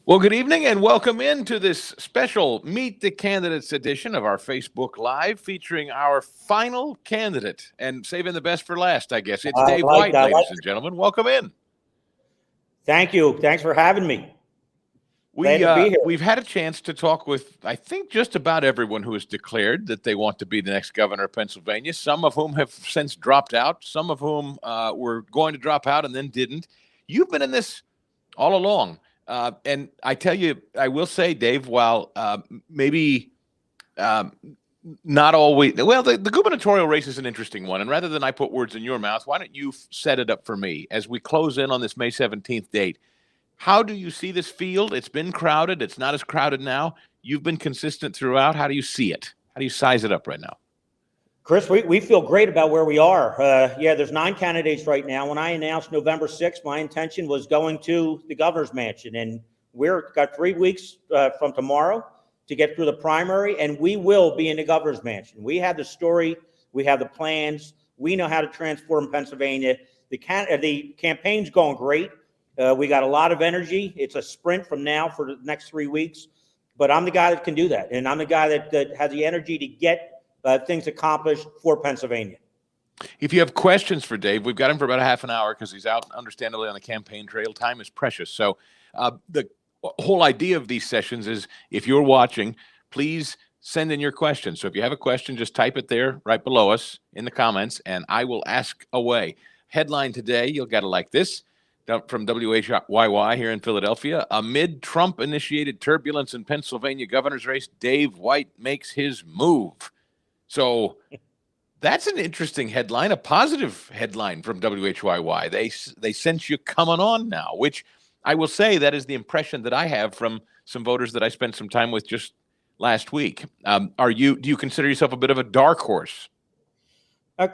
Well, good evening and welcome into this special Meet the Candidates edition of our Facebook Live featuring our final candidate and saving the best for last, I guess. It's I Dave like White, that. ladies and gentlemen. Welcome in. Thank you. Thanks for having me. Glad to be here. We've had a chance to talk with, I think, just about everyone who has declared that they want to be the next governor of Pennsylvania, some of whom have since dropped out, some of whom were going to drop out and then didn't. You've been in this all along. And I tell you, I will say, Dave, while maybe not always, well, the gubernatorial race is an interesting one. And rather than I put words in your mouth, why don't you set it up for me as we close in on this May 17th date? How do you see this field? It's been crowded. It's not as crowded now. You've been consistent throughout. How do you see it? How do you size it up right now? Chris, we feel great about where we are. There's 9 candidates right now. When I announced November 6th, my intention was going to the governor's mansion. And we've got 3 weeks from tomorrow to get through the primary, and we will be in the governor's mansion. We have the story. We have the plans. We know how to transform Pennsylvania. The campaign's going great. We got a lot of energy. It's a sprint from now for the next 3 weeks. But I'm the guy that can do that. And I'm the guy that has the energy to get things accomplished for Pennsylvania. If you have questions for Dave, we've got him for about a half an hour because he's out, understandably, on the campaign trail. Time is precious. So the whole idea of these sessions is if you're watching, please send in your questions. So if you have a question, just type it there right below us in the comments, and I will ask away. Headline today, you'll get it like this. From WHYY here in Philadelphia, amid Trump-initiated turbulence in Pennsylvania governor's race, Dave White makes his move. So that's an interesting headline, a positive headline from WHYY. They sense you coming on now, which I will say that is the impression that I have from some voters that I spent some time with just last week. Do you consider yourself a bit of a dark horse?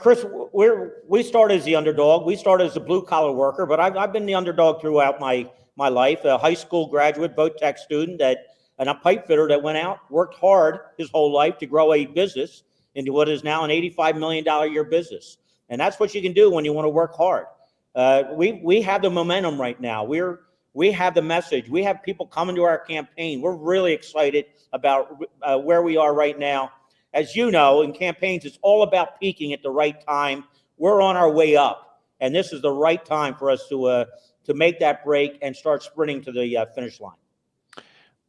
Chris, we started as the underdog. We started as a blue-collar worker, but I've been the underdog throughout my life. A high school graduate, boat tech student, and a pipe fitter that went out, worked hard his whole life to grow a business into what is now an $85 million a year business. And that's what you can do when you want to work hard. We have the momentum right now. We have the message. We have people coming to our campaign. We're really excited about where we are right now. As you know, in campaigns, it's all about peaking at the right time. We're on our way up, and this is the right time for us to make that break and start sprinting to the finish line.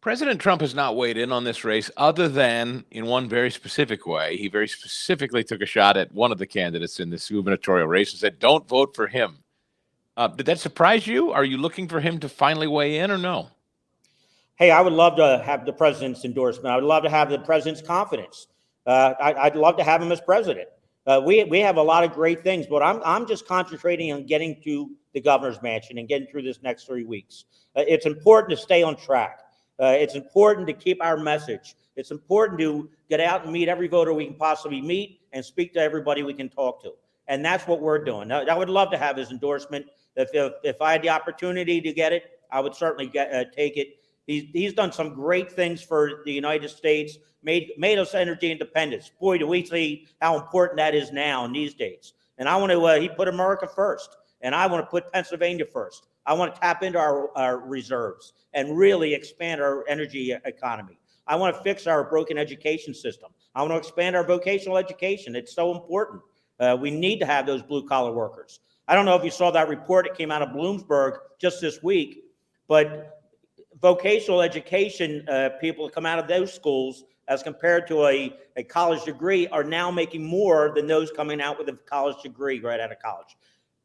President Trump has not weighed in on this race other than in one very specific way. He very specifically took a shot at one of the candidates in this gubernatorial race and said, don't vote for him. Did that surprise you? Are you looking for him to finally weigh in or no? Hey, I would love to have the president's endorsement. I would love to have the president's confidence. I'd love to have him as president. We have a lot of great things, but I'm just concentrating on getting to the governor's mansion and getting through this next 3 weeks. It's important to stay on track. It's important to keep our message. It's important to get out and meet every voter we can possibly meet and speak to everybody we can talk to. And that's what we're doing. I would love to have his endorsement. If I had the opportunity to get it, I would certainly take it. He's done some great things for the United States, made us energy independent. Boy, do we see how important that is now in these days. And I want to, he put America first, and I want to put Pennsylvania first. I want to tap into our reserves and really expand our energy economy. I want to fix our broken education system. I want to expand our vocational education. It's so important. We need to have those blue-collar workers. I don't know if you saw that report that came out of Bloomberg just this week, but vocational education people come out of those schools as compared to a college degree are now making more than those coming out with a college degree right out of college.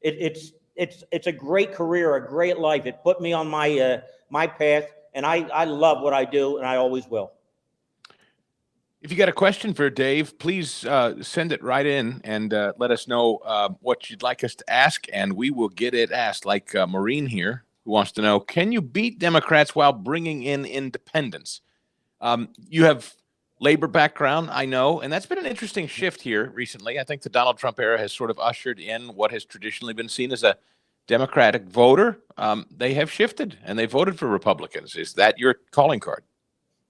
It's a great career, a great life. It put me on my path, and I love what I do, and I always will. If you got a question for Dave, please send it right in and let us know what you'd like us to ask, and we will get it asked. Like Maureen here, who wants to know, can you beat Democrats while bringing in independents? You have labor background, I know, and that's been an interesting shift here recently. I think the Donald Trump era has sort of ushered in what has traditionally been seen as a Democratic voter. They have shifted, and they voted for Republicans. Is that your calling card?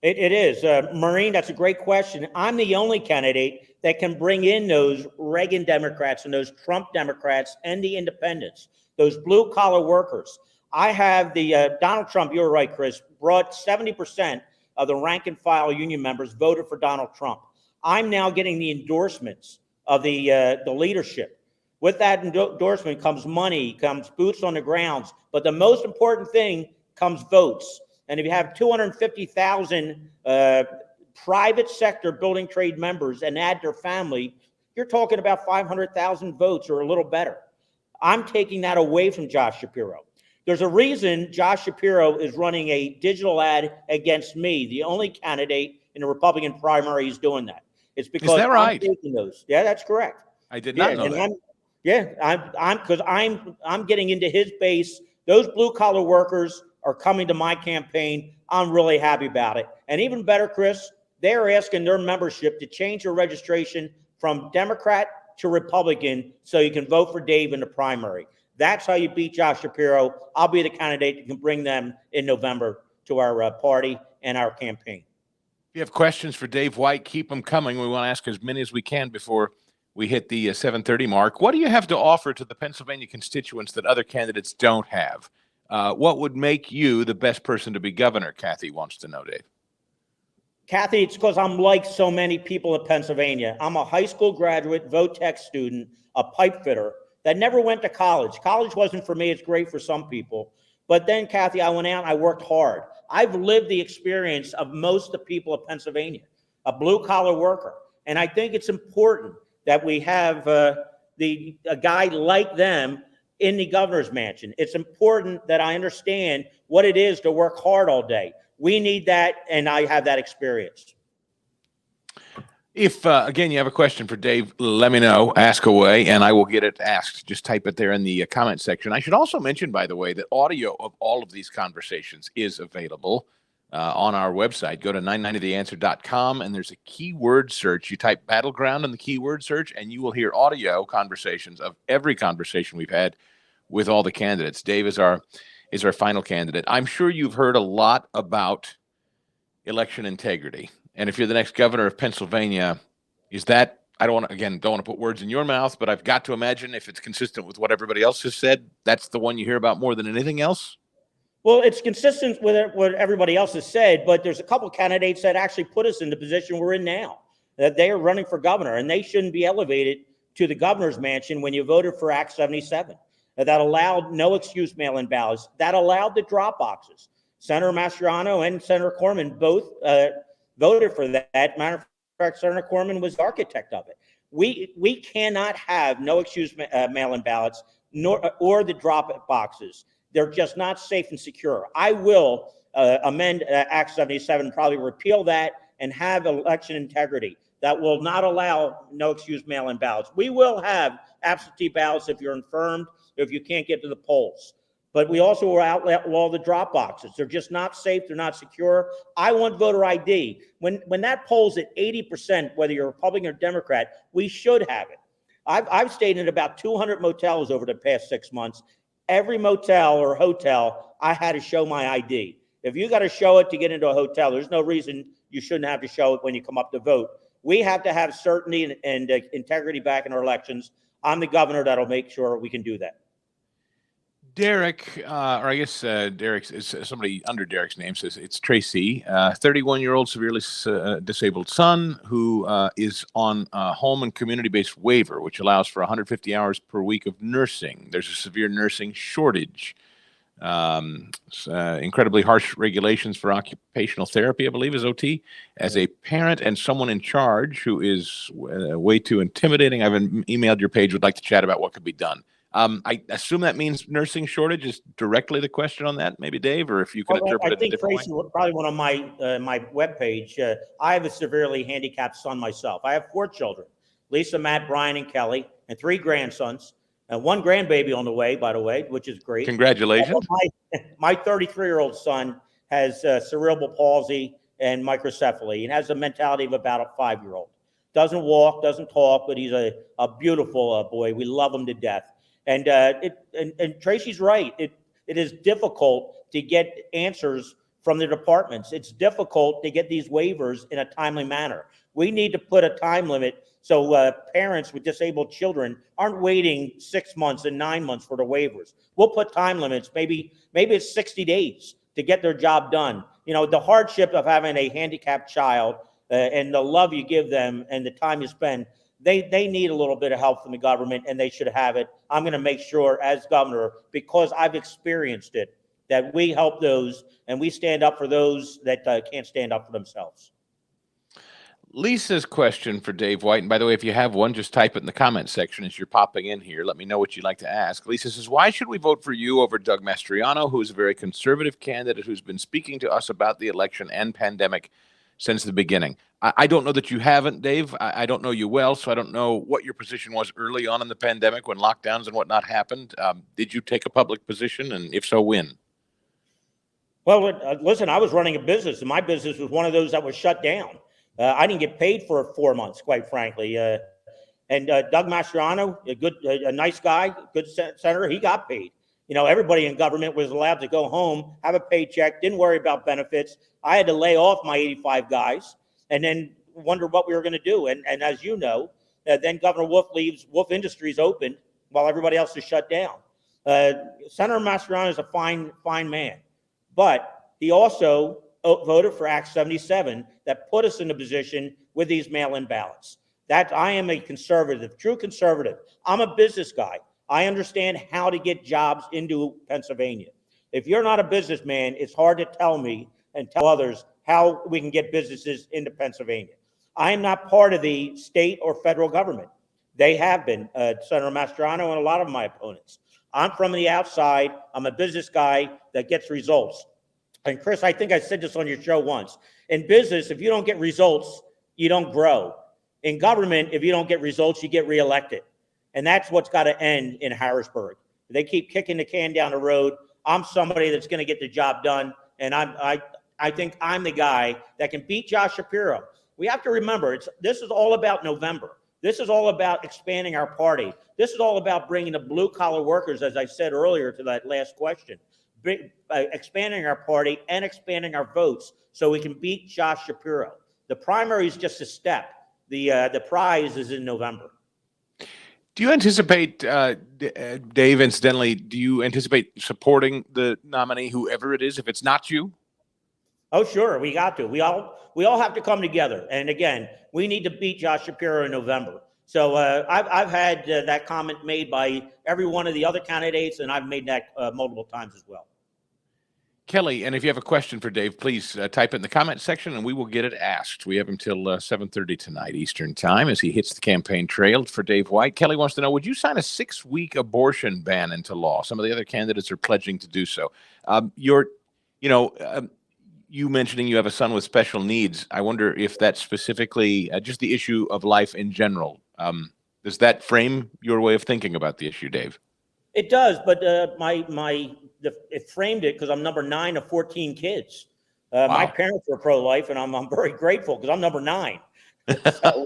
It is. Maureen, that's a great question. I'm the only candidate that can bring in those Reagan Democrats and those Trump Democrats and the independents, those blue-collar workers. I have the Donald Trump, you're right, Chris, brought 70% of the rank and file union members voted for Donald Trump. I'm now getting the endorsements of the leadership. With that endorsement comes money, comes boots on the grounds, but the most important thing comes votes. And if you have 250,000 private sector building trade members and add their family, you're talking about 500,000 votes or a little better. I'm taking that away from Josh Shapiro. There's a reason Josh Shapiro is running a digital ad against me, the only candidate in the Republican primary who's doing that. It's because Is that right? I'm taking those. Yeah, that's correct. I did not know that. I'm getting into his base. Those blue collar workers are coming to my campaign. I'm really happy about it. And even better, Chris, they're asking their membership to change their registration from Democrat to Republican so you can vote for Dave in the primary. That's how you beat Josh Shapiro. I'll be the candidate that can bring them in November to our party and our campaign. If you have questions for Dave White, keep them coming. We want to ask as many as we can before we hit the 7:30 mark. What do you have to offer to the Pennsylvania constituents that other candidates don't have? What would make you the best person to be governor? Kathy wants to know, Dave. Kathy, it's because I'm like so many people in Pennsylvania. I'm a high school graduate, vote tech student, a pipe fitter that never went to college. College wasn't for me. It's great for some people. But then, Kathy, I went out and I worked hard. I've lived the experience of most of the people of Pennsylvania, a blue-collar worker. And I think it's important that we have a guy like them in the governor's mansion. It's important that I understand what it is to work hard all day. We need that, and I have that experience. If, again, you have a question for Dave, let me know, ask away, and I will get it asked. Just type it there in the comment section. I should also mention, by the way, that audio of all of these conversations is available on our website. Go to 990theanswer.com, and there's a keyword search. You type battleground in the keyword search, and you will hear audio conversations of every conversation we've had with all the candidates. Dave is our final candidate. I'm sure you've heard a lot about election integrity. And if you're the next governor of Pennsylvania, is that, I don't want to put words in your mouth, but I've got to imagine if it's consistent with what everybody else has said, that's the one you hear about more than anything else? Well, it's consistent with what everybody else has said, but there's a couple candidates that actually put us in the position we're in now, that they are running for governor, and they shouldn't be elevated to the governor's mansion when you voted for Act 77. That allowed no excuse mail-in ballots, that allowed the drop boxes. Senator Mastriano and Senator Corman both voted for that. Matter of fact, Senator Corman was the architect of it. We cannot have no excuse mail-in ballots or the drop boxes. They're just not safe and secure. I will amend Act 77, probably repeal that and have election integrity that will not allow no excuse mail-in ballots. We will have absentee ballots if you're infirmed, if you can't get to the polls. But we also will outlaw the drop boxes. They're just not safe. They're not secure. I want voter ID. When that polls at 80%, whether you're Republican or Democrat, we should have it. I've stayed in about 200 motels over the past 6 months. Every motel or hotel, I had to show my ID. If you got to show it to get into a hotel, there's no reason you shouldn't have to show it when you come up to vote. We have to have certainty and integrity back in our elections. I'm the governor that'll make sure we can do that. Derek, or I guess Derek is somebody under Derek's name says it's Tracy, 31-year-old severely disabled son who is on a home and community-based waiver, which allows for 150 hours per week of nursing. There's a severe nursing shortage. Incredibly harsh regulations for occupational therapy, I believe, is OT. As a parent and someone in charge who is way too intimidating, I've emailed your page, would like to chat about what could be done. I assume that means nursing shortage is directly the question on that, maybe Dave, or if you can interpret it a different way. I think Tracy, probably one of my webpage. I have a severely handicapped son myself. I have 4 children: Lisa, Matt, Brian, and Kelly, and 3 grandsons, and 1 grandbaby on the way, by the way, which is great. Congratulations. My 33-year-old son has cerebral palsy and microcephaly, and has the mentality of about a 5-year-old. Doesn't walk, doesn't talk, but he's a beautiful boy. We love him to death. And Tracy's right. It is difficult to get answers from the departments. It's difficult to get these waivers in a timely manner. We need to put a time limit so parents with disabled children aren't waiting 6 months and 9 months for the waivers. We'll put time limits. Maybe it's 60 days to get their job done. You know, the hardship of having a handicapped child and the love you give them and the time you spend, they need a little bit of help from the government, and they should have it. I'm going to make sure as governor, because I've experienced it, that we help those and we stand up for those that can't stand up for themselves. Lisa's question for Dave White, and by the way, if you have one, just type it in the comment section as you're popping in here. Let me know what you'd like to ask. Lisa says, why should we vote for you over Doug Mastriano, who is a very conservative candidate who's been speaking to us about the election and pandemic since the beginning? I don't know that you haven't, Dave. I don't know you well, so I don't know what your position was early on in the pandemic when lockdowns and whatnot happened. Did you take a public position, and if so, when? Well, listen, I was running a business, and my business was one of those that was shut down. I didn't get paid for 4 months, quite frankly. And Doug Mastriano, a nice guy, good senator, he got paid. You know, everybody in government was allowed to go home, have a paycheck, didn't worry about benefits. I had to lay off my 85 guys and then wonder what we were going to do. And as you know, then Governor Wolf leaves Wolf Industries open while everybody else is shut down. Senator Mastriano is a fine man, but he also voted for Act 77 that put us in a position with these mail-in ballots. That I am a conservative, true conservative. I'm a business guy. I understand how to get jobs into Pennsylvania. If you're not a businessman, it's hard to tell me and tell others how we can get businesses into Pennsylvania. I am not part of the state or federal government. They have been, Senator Mastriano and a lot of my opponents. I'm from the outside. I'm a business guy that gets results. And Chris, I think I said this on your show once. In business, if you don't get results, you don't grow. In government, if you don't get results, you get reelected. And that's what's got to end in Harrisburg. They keep kicking the can down the road. I'm somebody that's going to get the job done. And I think I'm the guy that can beat Josh Shapiro. We have to remember, this is all about November. This is all about expanding our party. This is all about bringing the blue-collar workers, as I said earlier to that last question, expanding our party and expanding our votes so we can beat Josh Shapiro. The primary is just a step. The prize is in November. Do you anticipate, Dave, incidentally, do you anticipate supporting the nominee, whoever it is, if it's not you? Oh, sure. We got to. We all have to come together. And again, we need to beat Josh Shapiro in November. So I've had that comment made by every one of the other candidates, and I've made that multiple times as well. Kelly, and if you have a question for Dave, please type it in the comment section and we will get it asked. We have until 7:30 tonight Eastern time as he hits the campaign trail for Dave White. Kelly wants to know, would you sign a 6-week abortion ban into law? Some of the other candidates are pledging to do so. You mentioning you have a son with special needs. I wonder if that's specifically just the issue of life in general. Does that frame your way of thinking about the issue, Dave? It does, but it framed it because I'm number 9 of 14 kids. Wow. My parents were pro-life, and I'm very grateful because I'm number 9. So,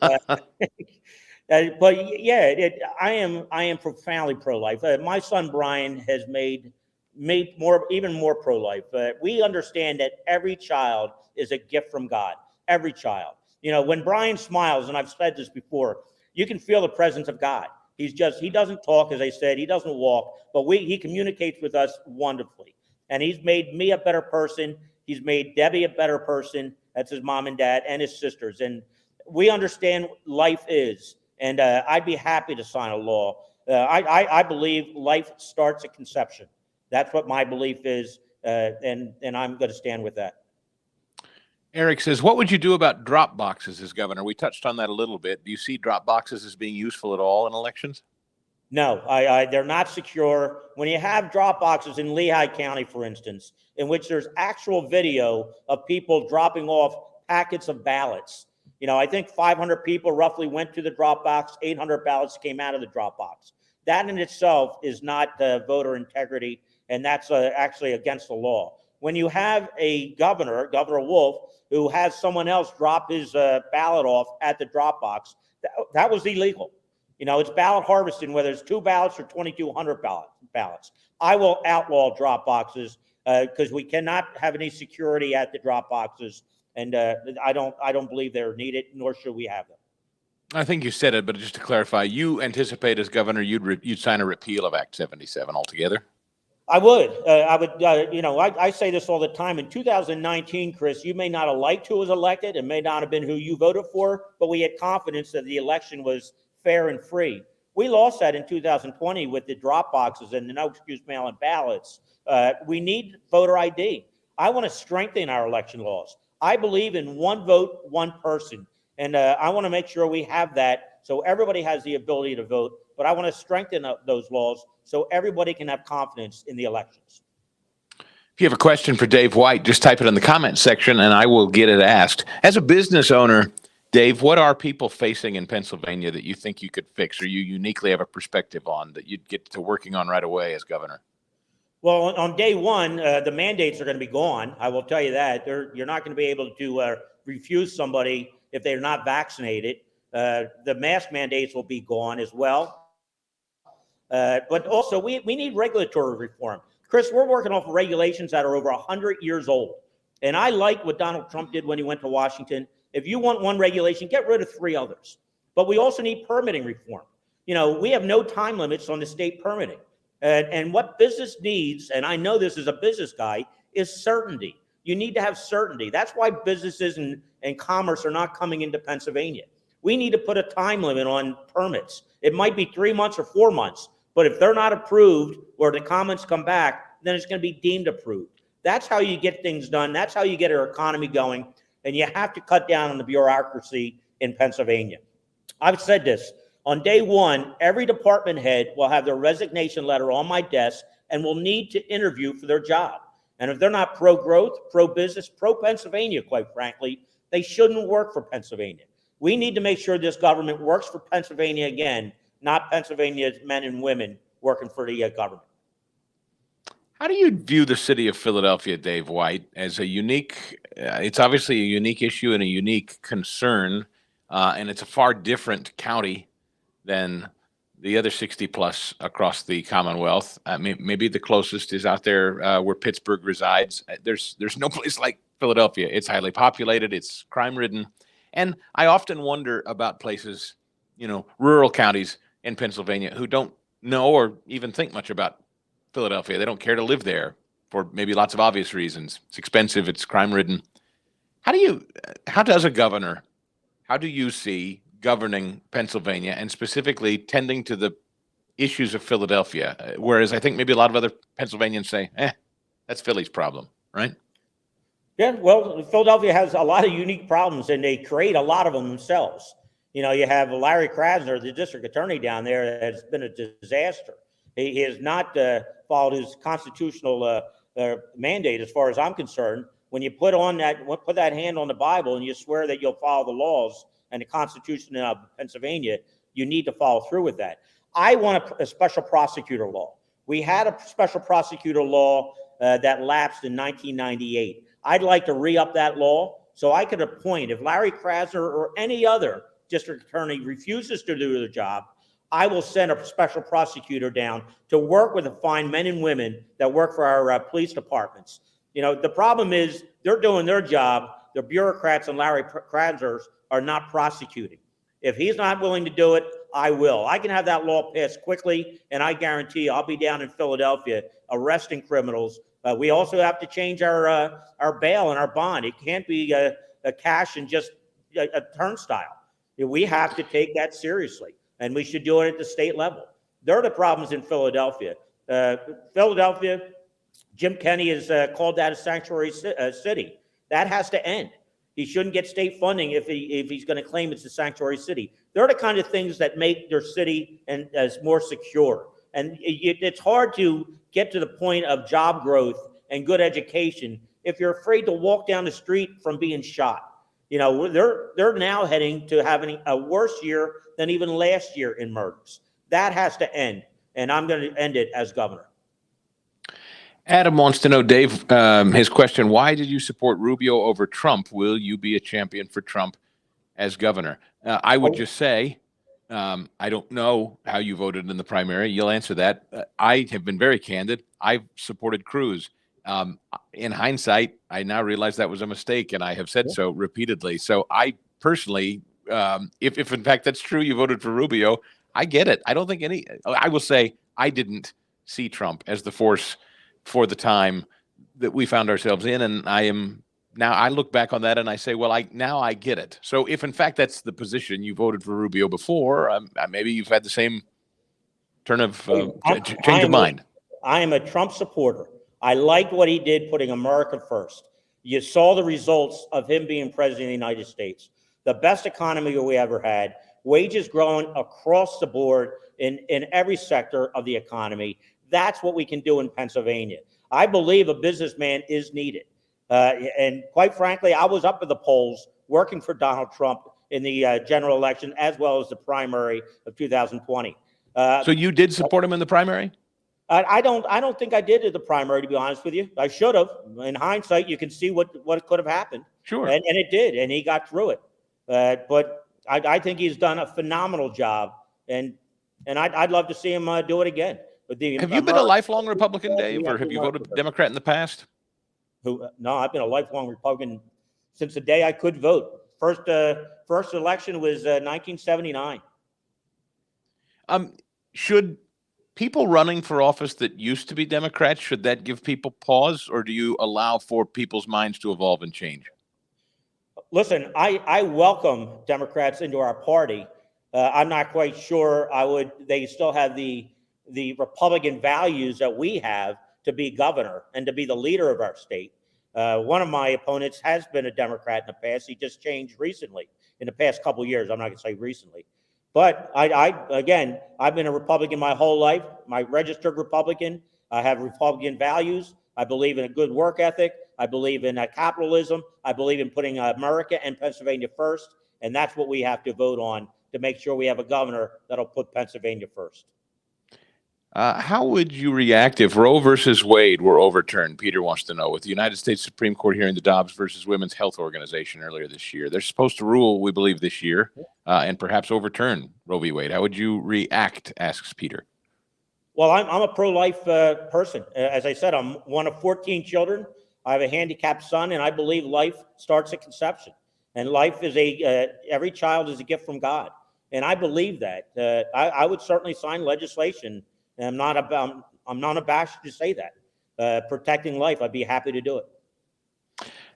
but yeah, I am profoundly pro-life. My son Brian has made even more pro-life. We understand that every child is a gift from God. Every child. You know, when Brian smiles, and I've said this before, you can feel the presence of God. He doesn't talk, as I said, he doesn't walk, but he communicates with us wonderfully. And he's made me a better person. He's made Debbie a better person. That's his mom and dad and his sisters. And we understand life is, and I'd be happy to sign a law. I believe life starts at conception. That's what my belief is, and I'm going to stand with that. Eric says, what would you do about drop boxes as governor? We touched on that a little bit. Do you see drop boxes as being useful at all in elections? No, they're not secure. When you have drop boxes in Lehigh County, for instance, in which there's actual video of people dropping off packets of ballots. You know, I think 500 people roughly went to the drop box, 800 ballots came out of the drop box. That in itself is not voter integrity, and that's actually against the law. When you have a Governor Wolf, who has someone else drop his ballot off at the drop box, that was illegal. You know, it's ballot harvesting, whether it's 2 ballots or 2,200 ballots. I will outlaw drop boxes because we cannot have any security at the drop boxes. And I don't believe they're needed, nor should we have them. I think you said it, but just to clarify, you anticipate as governor you'd sign a repeal of Act 77 altogether? I would. I would. I say this all the time. In 2019, Chris, you may not have liked who was elected. It may not have been who you voted for, but we had confidence that the election was fair and free. We lost that in 2020 with the drop boxes and the no excuse mail-in ballots. We need voter ID. I want to strengthen our election laws. I believe in one vote, one person. And I want to make sure we have that so everybody has the ability to vote. But I want to strengthen those laws so everybody can have confidence in the elections. If you have a question for Dave White, just type it in the comments section and I will get it asked. As a business owner, Dave, what are people facing in Pennsylvania that you think you could fix or you uniquely have a perspective on that you'd get to working on right away as governor? Well, on day one, the mandates are going to be gone. I will tell you that. You're not going to be able to refuse somebody if they're not vaccinated. The mask mandates will be gone as well. But also, we need regulatory reform. Chris, we're working off of regulations that are over 100 years old. And I like what Donald Trump did when he went to Washington. If you want one regulation, get rid of 3 others. But we also need permitting reform. We have no time limits on the state permitting. And what business needs, and I know this as a business guy, is certainty. You need to have certainty. That's why businesses and commerce are not coming into Pennsylvania. We need to put a time limit on permits. It might be 3 months or 4 months, but if they're not approved or the comments come back, then it's going to be deemed approved. That's how you get things done. That's how you get our economy going. And you have to cut down on the bureaucracy in Pennsylvania. I've said this. On day one, every department head will have their resignation letter on my desk and will need to interview for their job. And if they're not pro-growth, pro-business, pro-Pennsylvania, quite frankly, they shouldn't work for Pennsylvania. We need to make sure this government works for Pennsylvania again, not Pennsylvania's men and women working for the government. How do you view the city of Philadelphia, Dave White, as a unique, it's obviously a unique issue and a unique concern, and it's a far different county than the other 60 plus across the Commonwealth. Maybe the closest is out there where Pittsburgh resides. There's no place like Philadelphia. It's highly populated. It's crime ridden. And I often wonder about places, rural counties in Pennsylvania who don't know or even think much about Philadelphia. They don't care to live there for maybe lots of obvious reasons. It's expensive. It's crime ridden. How does a governor, how do you see governing Pennsylvania and specifically tending to the issues of Philadelphia? Whereas I think maybe a lot of other Pennsylvanians say, that's Philly's problem, right? Yeah, well, Philadelphia has a lot of unique problems and they create a lot of them themselves. You have Larry Krasner, the district attorney down there, has been a disaster. He has not followed his constitutional mandate, as far as I'm concerned. When you put that hand on the Bible and you swear that you'll follow the laws and the Constitution of Pennsylvania, you need to follow through with that. I want a special prosecutor law. We had a special prosecutor law that lapsed in 1998. I'd like to re-up that law so I could appoint, if Larry Krasner or any other district attorney refuses to do their job, I will send a special prosecutor down to work with the fine men and women that work for our police departments. The problem is they're doing their job. The bureaucrats and Larry Krasner are not prosecuting. If he's not willing to do it, I will. I can have that law passed quickly, and I guarantee you I'll be down in Philadelphia arresting criminals. We also have to change our bail and our bond. It can't be a cash and just a turnstile. We have to take that seriously, and we should do it at the state level. There are the problems in Philadelphia. Philadelphia, Jim Kenney has called that a sanctuary city. That has to end. He shouldn't get state funding if he's going to claim it's a sanctuary city. They're the kind of things that make their city as more secure. And it's hard to get to the point of job growth and good education if you're afraid to walk down the street from being shot. They're now heading to having a worse year than even last year in murders. That has to end, and I'm going to end it as governor. Adam wants to know, Dave, his question, why did you support Rubio over Trump? Will you be a champion for Trump as governor? I would just say, I don't know how you voted in the primary. You'll answer that. I have been very candid. I've supported Cruz. In hindsight, I now realize that was a mistake, and I have said so repeatedly. So I personally, if in fact that's true, you voted for Rubio. I get it. I don't think I will say I didn't see Trump as the force for the time that we found ourselves in, and I look back on that and I say, well, I get it. So if in fact that's the position, you voted for Rubio before, maybe you've had the same turn of change of mind. I am a Trump supporter. I like what he did, putting America first. You saw the results of him being president of the United States. The best economy we ever had, wages growing across the board in every sector of the economy. That's what we can do in Pennsylvania. I believe a businessman is needed. And quite frankly, I was up at the polls working for Donald Trump in the general election, as well as the primary of 2020. So you did support him in the primary? I don't think I did at the primary, to be honest with you. I should have. In hindsight, you can see what could have happened. Sure. And it did, and he got through it. But I think he's done a phenomenal job, and I'd love to see him do it again. But have you been a lifelong Republican, Dave, or have you voted Democrat in the past? No, I've been a lifelong Republican since the day I could vote. First election was 1979. Should people running for office that used to be Democrats, should that give people pause, or do you allow for people's minds to evolve and change? Listen, I welcome Democrats into our party. I'm not quite sure they still have the Republican values that we have to be governor and to be the leader of our state. One of my opponents has been a Democrat in the past. He just changed recently, in the past couple of years. I'm not going to say recently. But again, I've been a Republican my whole life. I'm registered Republican. I have Republican values. I believe in a good work ethic. I believe in capitalism. I believe in putting America and Pennsylvania first. And that's what we have to vote on to make sure we have a governor that'll put Pennsylvania first. How would you react if Roe versus Wade were overturned? Peter wants to know. With the United States Supreme Court hearing the Dobbs versus Women's Health Organization earlier this year, they're supposed to rule, we believe, this year and perhaps overturn Roe v. Wade. How would you react? Asks Peter. Well, I'm a pro-life person. As I said, I'm one of 14 children. I have a handicapped son, and I believe life starts at conception. And life is every child is a gift from God. And I believe that. I would certainly sign legislation. And I'm not abashed to say that. Protecting life, I'd be happy to do it.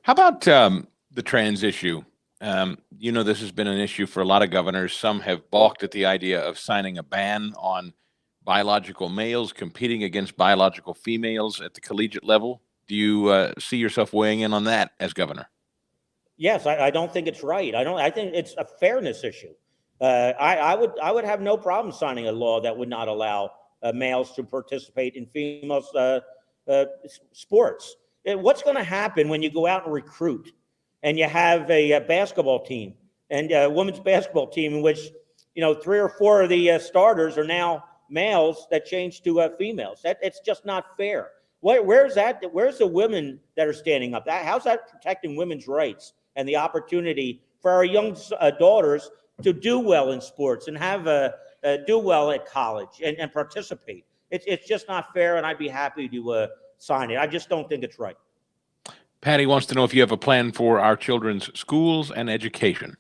How about the trans issue? This has been an issue for a lot of governors. Some have balked at the idea of signing a ban on biological males competing against biological females at the collegiate level. Do you see yourself weighing in on that as governor? Yes, I don't think it's right. I think it's a fairness issue. I would have no problem signing a law that would not allow males to participate in females' sports. And what's going to happen when you go out and recruit and you have a basketball team and a women's basketball team in which 3 or 4 of the starters are now males that change to females? It's just not fair. Where's that? Where's the women that are standing up? How's that protecting women's rights and the opportunity for our young daughters to do well in sports and have do well at college and participate? It's just not fair, and I'd be happy to sign it. I just don't think it's right. Patty wants to know if you have a plan for our children's schools and education.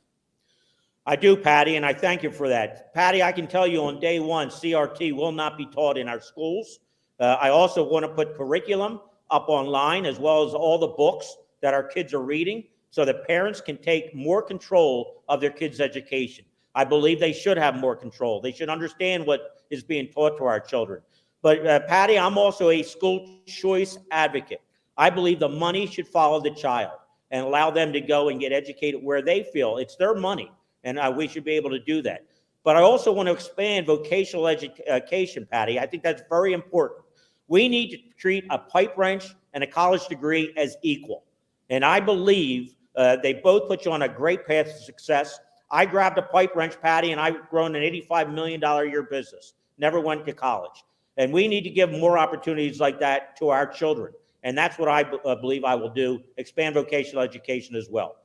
I do, Patty, and I thank you for that. Patty, I can tell you on day one, CRT will not be taught in our schools. I also want to put curriculum up online, as well as all the books that our kids are reading, so that parents can take more control of their kids' education. I believe they should have more control. They should understand what is being taught to our children. But Patty, I'm also a school choice advocate. I believe the money should follow the child and allow them to go and get educated where they feel it's their money, and we should be able to do that. But I also want to expand vocational education, Patty. I think that's very important. We need to treat a pipe wrench and a college degree as equal. And I believe they both put you on a great path to success. I grabbed a pipe wrench, Patty, and I've grown an $85 million a year business. Never went to college. And we need to give more opportunities like that to our children. And that's what I believe I will do, expand vocational education as well.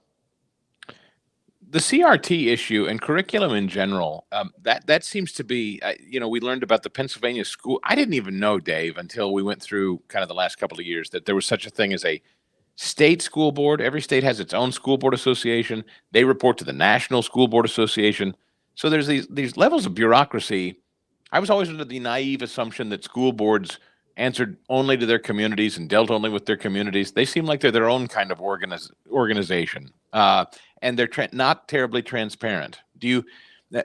The CRT issue and curriculum in general, that seems to be, we learned about the Pennsylvania school. I didn't even know, Dave, until we went through kind of the last couple of years that there was such a thing as a state school board. Every state has its own school board association. They report to the National School Board Association. So there's these levels of bureaucracy. I was always under the naive assumption that school boards answered only to their communities and dealt only with their communities. They seem like they're their own kind of organization, and they're not terribly transparent.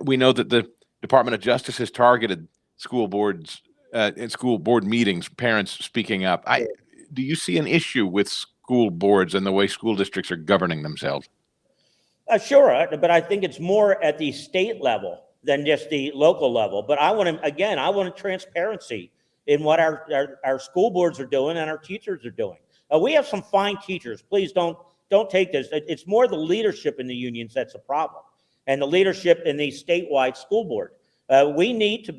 We know that the Department of Justice has targeted school boards and school board meetings, parents speaking up. Do you see an issue with school boards and the way school districts are governing themselves? Sure, but I think it's more at the state level than just the local level. But I want transparency in what our school boards are doing and our teachers are doing. We have some fine teachers. Please don't take this. It's more the leadership in the unions that's a problem, and the leadership in the statewide school board. We need to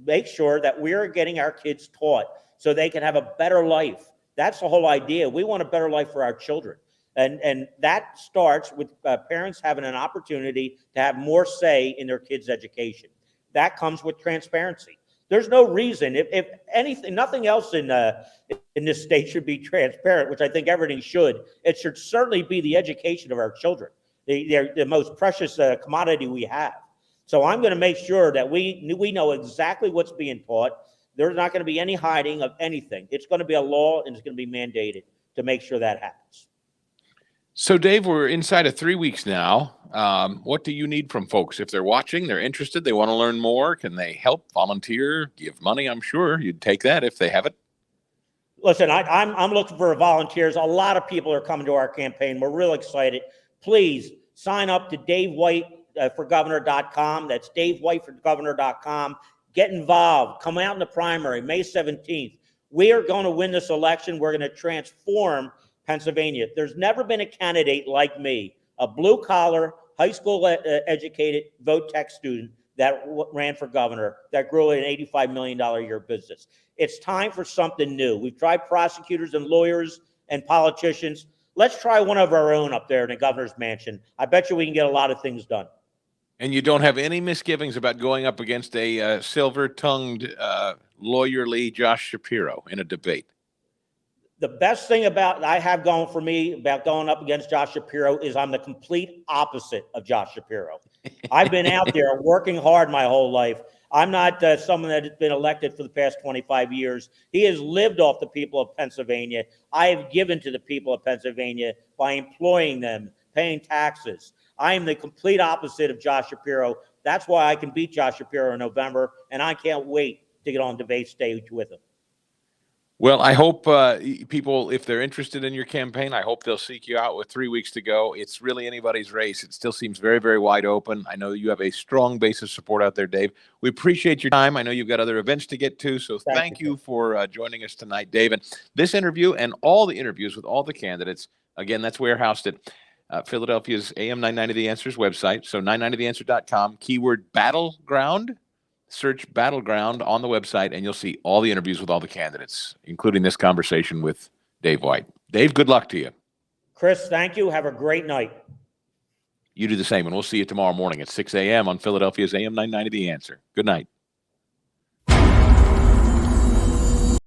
make sure that we're getting our kids taught so they can have a better life. That's the whole idea. We want a better life for our children. And that starts with parents having an opportunity to have more say in their kids' education. That comes with transparency. There's no reason, if anything, nothing else in this state should be transparent, which I think everything should. It should certainly be the education of our children. They're the most precious commodity we have. So I'm going to make sure that we know exactly what's being taught. There's not going to be any hiding of anything. It's going to be a law, and it's going to be mandated to make sure that happens. So, Dave, we're inside of 3 weeks now. What do you need from folks? If they're watching, they're interested, they want to learn more, can they help, volunteer, give money? I'm sure you'd take that if they have it. Listen, I'm looking for volunteers. A lot of people are coming to our campaign. We're real excited. Please sign up to DaveWhiteForGovernor.com. That's DaveWhiteForGovernor.com. Get involved. Come out in the primary, May 17th. We are going to win this election. We're going to transform Pennsylvania. There's never been a candidate like me, a blue-collar, high school educated vote tech student that ran for governor, that grew an $85 million a year business. It's time for something new. We've tried prosecutors and lawyers and politicians. Let's try one of our own up there in the governor's mansion. I bet you we can get a lot of things done. And you don't have any misgivings about going up against a silver-tongued, lawyerly Josh Shapiro in a debate? The best thing I have going for me about going up against Josh Shapiro is I'm the complete opposite of Josh Shapiro. I've been out there working hard my whole life. I'm not someone that has been elected for the past 25 years. He has lived off the people of Pennsylvania. I have given to the people of Pennsylvania by employing them, paying taxes. I am the complete opposite of Josh Shapiro. That's why I can beat Josh Shapiro in November, and I can't wait to get on debate stage with him. Well, I hope people, if they're interested in your campaign, I hope they'll seek you out with 3 weeks to go. It's really anybody's race. It still seems very, very wide open. I know you have a strong base of support out there, Dave. We appreciate your time. I know you've got other events to get to, so thank you for joining us tonight, Dave. And this interview and all the interviews with all the candidates, again, that's warehoused at Philadelphia's AM 990 The Answer's website, so 990theanswer.com, keyword battleground. Search Battleground on the website, and you'll see all the interviews with all the candidates, including this conversation with Dave White. Dave, good luck to you. Chris, thank you. Have a great night. You do the same, and we'll see you tomorrow morning at 6 a.m. on Philadelphia's AM 990 The Answer. Good night.